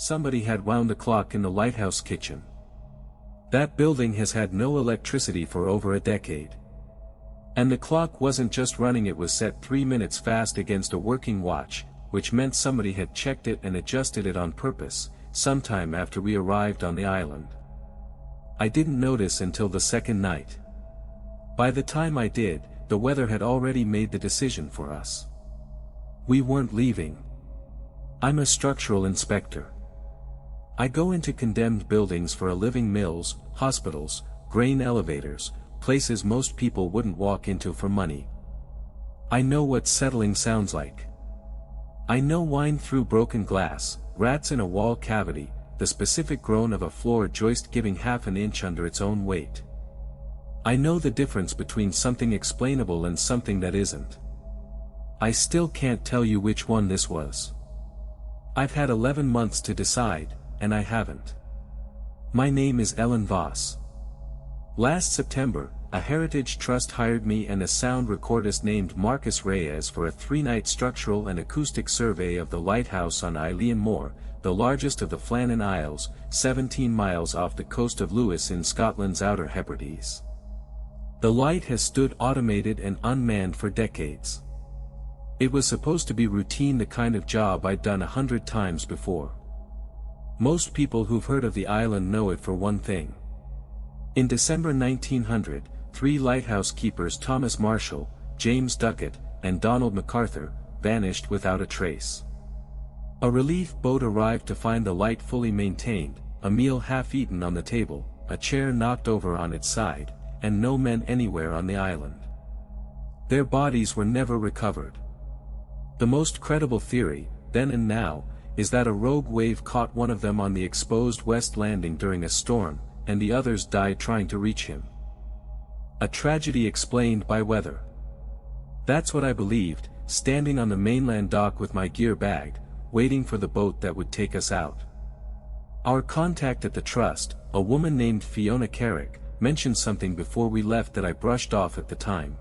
Somebody had wound the clock in the lighthouse kitchen. That building has had no electricity for over a decade. And the clock wasn't just running, it was set 3 minutes fast against a working watch, which meant somebody had checked it and adjusted it on purpose, sometime after we arrived on the island. I didn't notice until the second night. By the time I did, the weather had already made the decision for us. We weren't leaving. I'm a structural inspector. I go into condemned buildings for a living: mills, hospitals, grain elevators, places most people wouldn't walk into for money. I know what settling sounds like. I know whine through broken glass, rats in a wall cavity, the specific groan of a floor joist giving half an inch under its own weight. I know the difference between something explainable and something that isn't. I still can't tell you which one this was. I've had 11 months to decide, and I haven't. My name is Ellen Voss. Last September, a heritage trust hired me and a sound recordist named Marcus Reyes for a 3-night structural and acoustic survey of the lighthouse on Eilean Moor, the largest of the Flannan Isles, 17 miles off the coast of Lewis in Scotland's Outer Hebrides. The light has stood automated and unmanned for decades. It was supposed to be routine, the kind of job I'd done 100 times before. Most people who've heard of the island know it for one thing. In December 1900, 3 lighthouse keepers, Thomas Marshall, James Duckett, and Donald MacArthur, vanished without a trace. A relief boat arrived to find the light fully maintained, a meal half-eaten on the table, a chair knocked over on its side, and no men anywhere on the island. Their bodies were never recovered. The most credible theory, then and now, is that a rogue wave caught one of them on the exposed west landing during a storm, and the others died trying to reach him. A tragedy explained by weather. That's what I believed, standing on the mainland dock with my gear bagged, waiting for the boat that would take us out. Our contact at the trust, a woman named Fiona Carrick, mentioned something before we left that I brushed off at the time.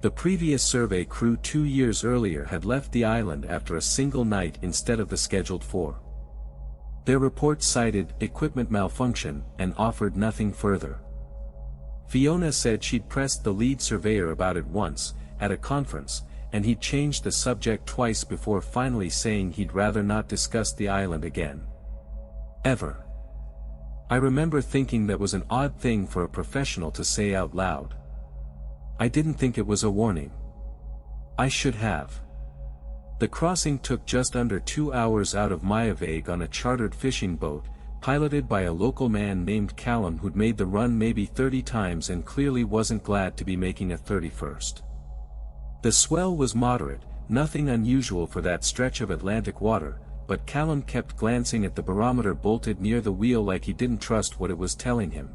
The previous survey crew 2 years earlier had left the island after a single night instead of the scheduled 4. Their report cited equipment malfunction and offered nothing further. Fiona said she'd pressed the lead surveyor about it once, at a conference, and he'd changed the subject twice before finally saying he'd rather not discuss the island again. Ever. I remember thinking that was an odd thing for a professional to say out loud. I didn't think it was a warning. I should have. The crossing took just under 2 hours out of Mayavague on a chartered fishing boat, piloted by a local man named Callum who'd made the run maybe 30 times and clearly wasn't glad to be making a 31st. The swell was moderate, nothing unusual for that stretch of Atlantic water, but Callum kept glancing at the barometer bolted near the wheel like he didn't trust what it was telling him.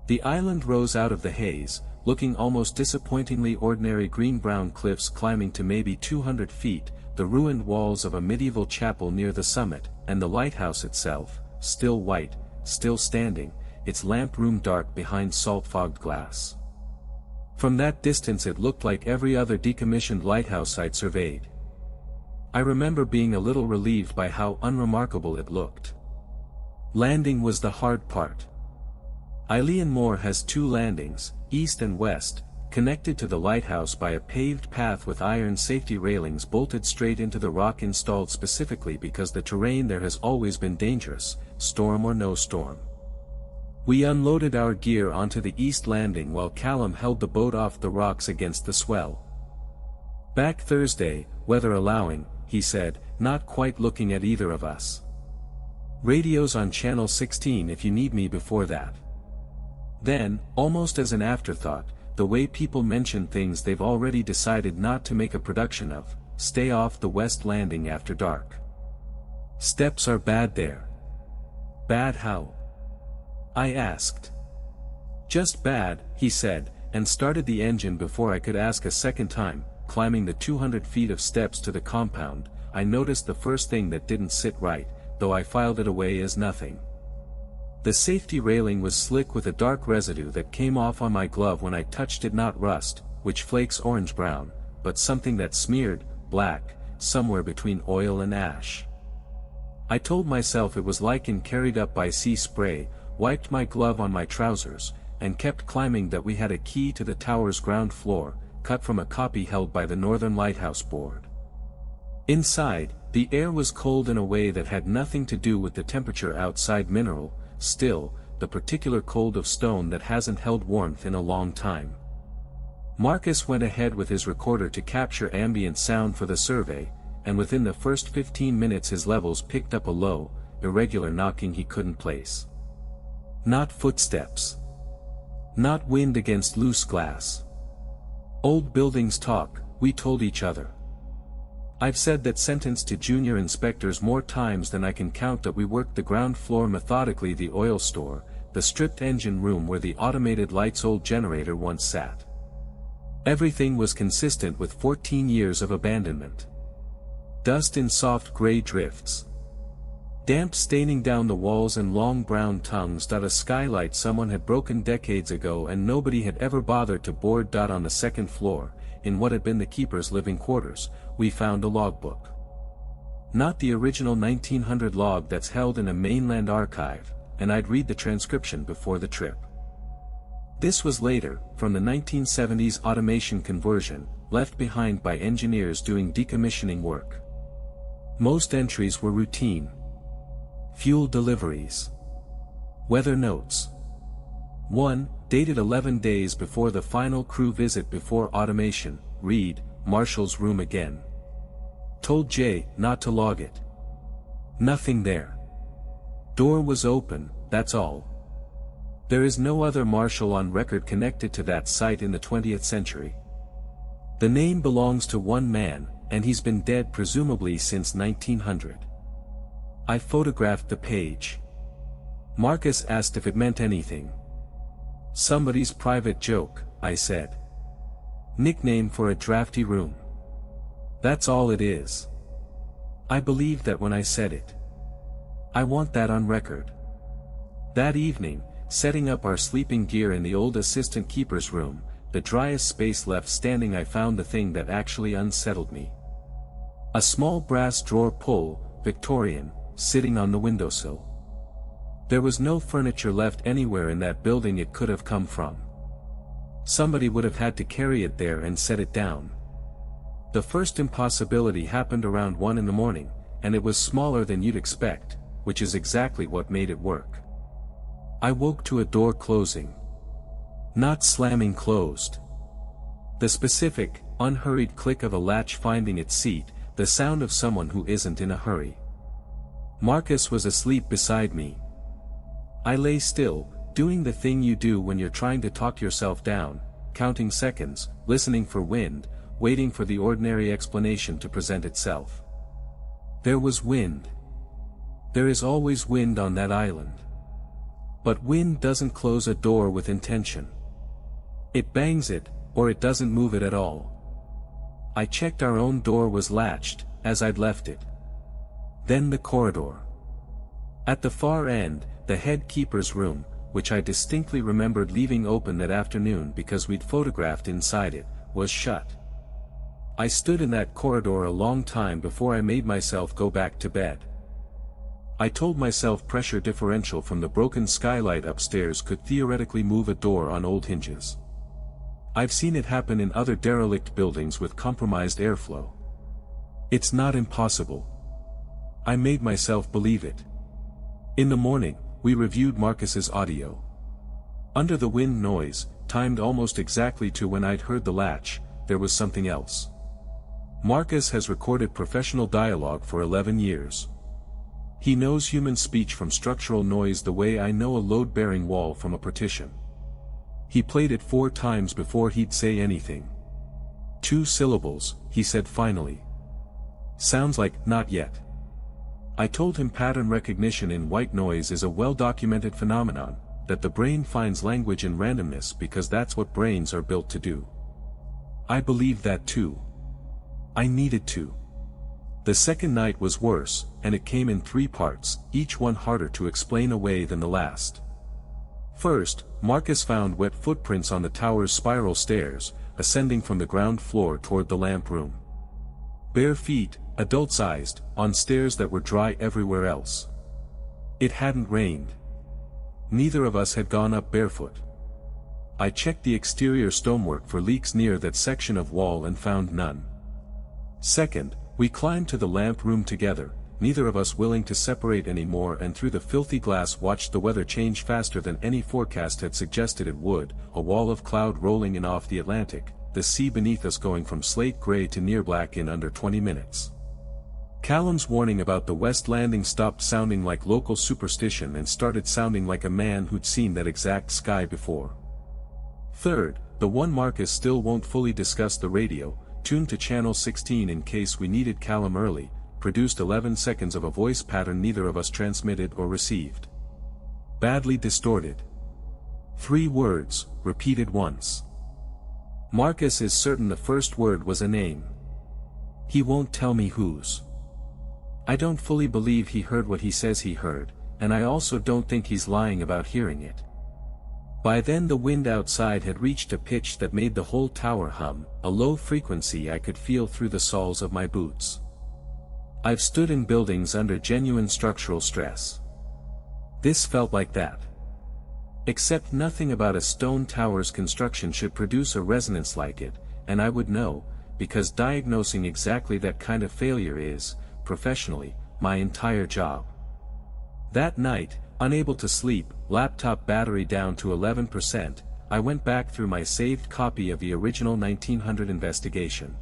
The island rose out of the haze, looking almost disappointingly ordinary: green-brown cliffs climbing to maybe 200 feet, the ruined walls of a medieval chapel near the summit, and the lighthouse itself, still white, still standing, its lamp room dark behind salt-fogged glass. From that distance it looked like every other decommissioned lighthouse I'd surveyed. I remember being a little relieved by how unremarkable it looked. Landing was the hard part. Eilean Moor has 2 landings, east and west, connected to the lighthouse by a paved path with iron safety railings bolted straight into the rock, installed specifically because the terrain there has always been dangerous, storm or no storm. We unloaded our gear onto the east landing while Callum held the boat off the rocks against the swell. "Back Thursday, weather allowing," he said, not quite looking at either of us. "Radio's on channel 16 if you need me before that." Then, almost as an afterthought, the way people mention things they've already decided not to make a production of, "Stay off the west landing after dark. Steps are bad there." "Bad how?" I asked. "Just bad," he said, and started the engine before I could ask a second time. Climbing the 200 feet of steps to the compound, I noticed the first thing that didn't sit right, though I filed it away as nothing. The safety railing was slick with a dark residue that came off on my glove when I touched it, not rust, which flakes orange-brown, but something that smeared, black, somewhere between oil and ash. I told myself it was like and carried up by sea spray, wiped my glove on my trousers, and kept climbing that we had a key to the tower's ground floor, cut from a copy held by the Northern Lighthouse Board. Inside, the air was cold in a way that had nothing to do with the temperature outside mineral, still, the particular cold of stone that hasn't held warmth in a long time. Marcus went ahead with his recorder to capture ambient sound for the survey, and within the first 15 minutes his levels picked up a low, irregular knocking he couldn't place. Not footsteps. Not wind against loose glass. Old buildings talk, we told each other. I've said that sentence to junior inspectors more times than I can count that we worked the ground floor methodically, the oil store, the stripped engine room where the automated lights old generator once sat. Everything was consistent with 14 years of abandonment. Dust in soft gray drifts. Damp staining down the walls and long brown tongues. A skylight someone had broken decades ago and nobody had ever bothered to board. On the second floor, in what had been the keeper's living quarters, we found a logbook. Not the original 1900 log that's held in a mainland archive, and I'd read the transcription before the trip. This was later, from the 1970s automation conversion, left behind by engineers doing decommissioning work. Most entries were routine. Fuel deliveries. Weather notes. 1, dated 11 days before the final crew visit before automation, read, Marshall's room again. Told Jay not to log it. Nothing there. Door was open, that's all. There is no other Marshall on record connected to that site in the 20th century. The name belongs to one man, and he's been dead presumably since 1900. I photographed the page. Marcus asked if it meant anything. Somebody's private joke, I said. Nickname for a drafty room. That's all it is. I believed that when I said it. I want that on record. That evening, setting up our sleeping gear in the old assistant keeper's room, the driest space left standing, I found the thing that actually unsettled me. A small brass drawer pull, Victorian, sitting on the windowsill. There was no furniture left anywhere in that building it could have come from. Somebody would have had to carry it there and set it down. The first impossibility happened around 1 in the morning, and it was smaller than you'd expect, which is exactly what made it work. I woke to a door closing. Not slamming closed. The specific, unhurried click of a latch finding its seat, the sound of someone who isn't in a hurry. Marcus was asleep beside me. I lay still, doing the thing you do when you're trying to talk yourself down, counting seconds, listening for wind, waiting for the ordinary explanation to present itself. There was wind. There is always wind on that island. But wind doesn't close a door with intention. It bangs it, or it doesn't move it at all. I checked our own door was latched, as I'd left it. Then the corridor. At the far end, the head keeper's room, which I distinctly remembered leaving open that afternoon because we'd photographed inside it, was shut. I stood in that corridor a long time before I made myself go back to bed. I told myself pressure differential from the broken skylight upstairs could theoretically move a door on old hinges. I've seen it happen in other derelict buildings with compromised airflow. It's not impossible. I made myself believe it. In the morning, we reviewed Marcus's audio. Under the wind noise, timed almost exactly to when I'd heard the latch, there was something else. Marcus has recorded professional dialogue for 11 years. He knows human speech from structural noise the way I know a load-bearing wall from a partition. He played it 4 times before he'd say anything. 2 syllables, he said finally. Sounds like, not yet. I told him pattern recognition in white noise is a well-documented phenomenon, that the brain finds language in randomness because that's what brains are built to do. I believed that too. I needed to. The second night was worse, and it came in 3 parts, each one harder to explain away than the last. First, Marcus found wet footprints on the tower's spiral stairs, ascending from the ground floor toward the lamp room. Bare feet, adult-sized, on stairs that were dry everywhere else. It hadn't rained. Neither of us had gone up barefoot. I checked the exterior stonework for leaks near that section of wall and found none. Second, we climbed to the lamp room together, neither of us willing to separate anymore, and through the filthy glass watched the weather change faster than any forecast had suggested it would, a wall of cloud rolling in off the Atlantic, the sea beneath us going from slate gray to near black in under 20 minutes. Callum's warning about the West Landing stopped sounding like local superstition and started sounding like a man who'd seen that exact sky before. Third, the one Marcus still won't fully discuss the radio, tuned to channel 16 in case we needed Callum early, produced 11 seconds of a voice pattern neither of us transmitted or received. Badly distorted. 3 words, repeated once. Marcus is certain the first word was a name. He won't tell me whose. I don't fully believe he heard what he says he heard, and I also don't think he's lying about hearing it. By then the wind outside had reached a pitch that made the whole tower hum, a low frequency I could feel through the soles of my boots. I've stood in buildings under genuine structural stress. This felt like that. Except nothing about a stone tower's construction should produce a resonance like it, and I would know, because diagnosing exactly that kind of failure is, professionally, my entire job. That night, unable to sleep, laptop battery down to 11%, I went back through my saved copy of the original 1900 investigation.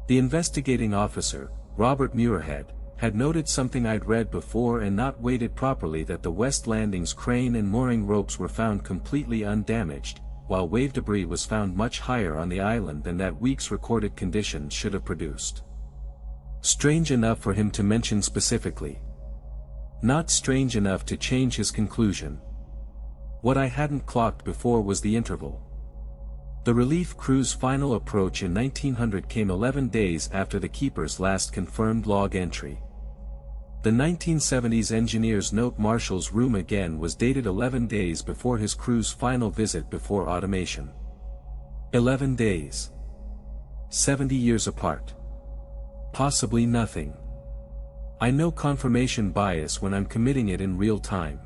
The investigating officer, Robert Muirhead, had noted something I'd read before and not weighted properly, that the West Landing's crane and mooring ropes were found completely undamaged, while wave debris was found much higher on the island than that week's recorded conditions should have produced. Strange enough for him to mention specifically. Not strange enough to change his conclusion. What I hadn't clocked before was the interval. The relief crew's final approach in 1900 came 11 days after the keeper's last confirmed log entry. The 1970s engineer's note Marshall's room again was dated 11 days before his crew's final visit before automation. 11 days. 70 years apart. Possibly nothing. I know confirmation bias when I'm committing it in real time.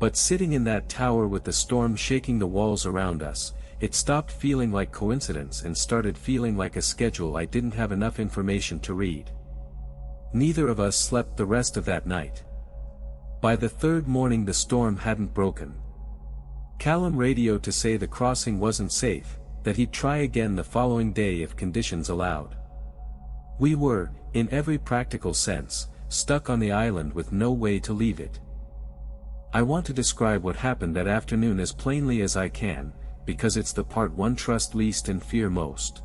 But sitting in that tower with the storm shaking the walls around us, it stopped feeling like coincidence and started feeling like a schedule I didn't have enough information to read. Neither of us slept the rest of that night. By the third morning the storm hadn't broken. Callum radioed to say the crossing wasn't safe, that he'd try again the following day if conditions allowed. We were, in every practical sense, stuck on the island with no way to leave it. I want to describe what happened that afternoon as plainly as I can, because it's the part one trust least and fear most.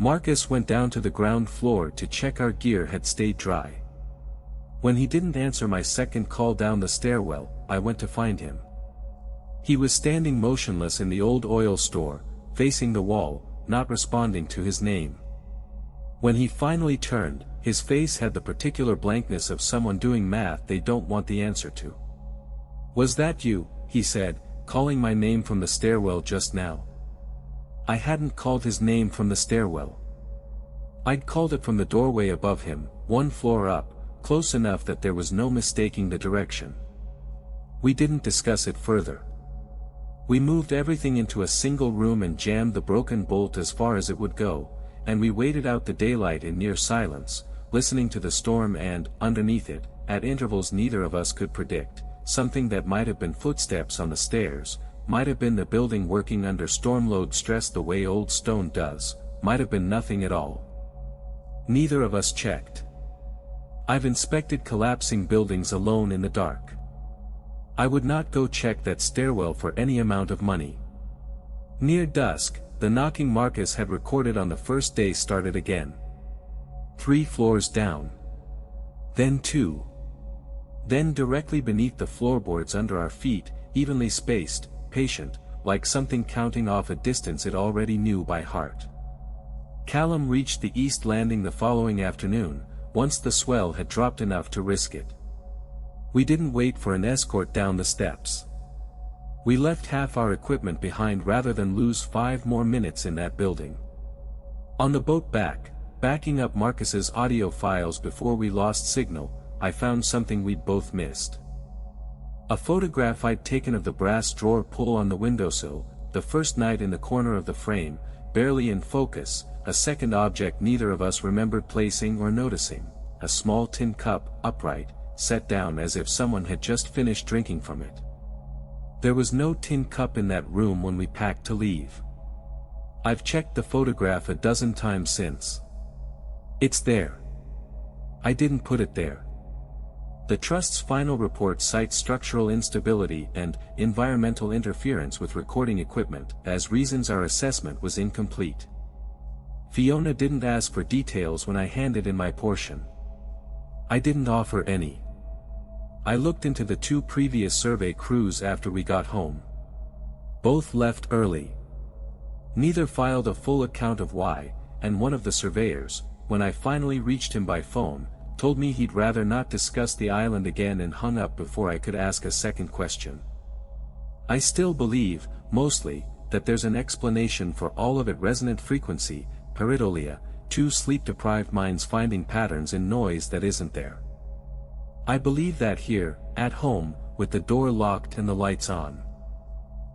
Marcus went down to the ground floor to check our gear had stayed dry. When he didn't answer my second call down the stairwell, I went to find him. He was standing motionless in the old oil store, facing the wall, not responding to his name. When he finally turned, his face had the particular blankness of someone doing math they don't want the answer to. "Was that you?" he said, calling my name from the stairwell just now. I hadn't called his name from the stairwell. I'd called it from the doorway above him, one floor up, close enough that there was no mistaking the direction. We didn't discuss it further. We moved everything into a single room and jammed the broken bolt as far as it would go, and we waited out the daylight in near silence, listening to the storm and, underneath it, at intervals neither of us could predict, something that might have been footsteps on the stairs, might have been the building working under storm load stress the way old stone does, might have been nothing at all. Neither of us checked. I've inspected collapsing buildings alone in the dark. I would not go check that stairwell for any amount of money. Near dusk, the knocking Marcus had recorded on the first day started again. 3 floors down. Then 2. Then directly beneath the floorboards under our feet, evenly spaced, patient, like something counting off a distance it already knew by heart. Callum reached the east landing the following afternoon, once the swell had dropped enough to risk it. We didn't wait for an escort down the steps. We left half our equipment behind rather than lose 5 more minutes in that building. On the boat back, Backing up Marcus's audio files before we lost signal, I found something we'd both missed. A photograph I'd taken of the brass drawer pull on the windowsill, the first night in the corner of the frame, barely in focus, a second object neither of us remembered placing or noticing, a small tin cup, upright, set down as if someone had just finished drinking from it. There was no tin cup in that room when we packed to leave. I've checked the photograph a dozen times since. It's there. I didn't put it there. The Trust's final report cites structural instability and environmental interference with recording equipment as reasons our assessment was incomplete. Fiona didn't ask for details when I handed in my portion. I didn't offer any. I looked into the 2 previous survey crews after we got home. Both left early. Neither filed a full account of why, and one of the surveyors, when I finally reached him by phone, told me he'd rather not discuss the island again and hung up before I could ask a second question. I still believe, mostly, that there's an explanation for all of it: resonant frequency, pareidolia, 2 sleep-deprived minds finding patterns in noise that isn't there. I believe that here, at home, with the door locked and the lights on.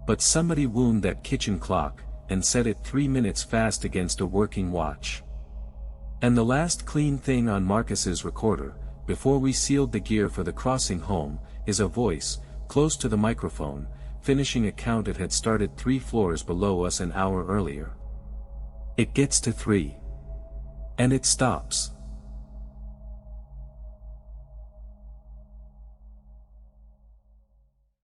But somebody wound that kitchen clock, and set it 3 minutes fast against a working watch. And the last clean thing on Marcus's recorder, before we sealed the gear for the crossing home, is a voice, close to the microphone, finishing a count it had started 3 floors below us an hour earlier. It gets to 3. And it stops.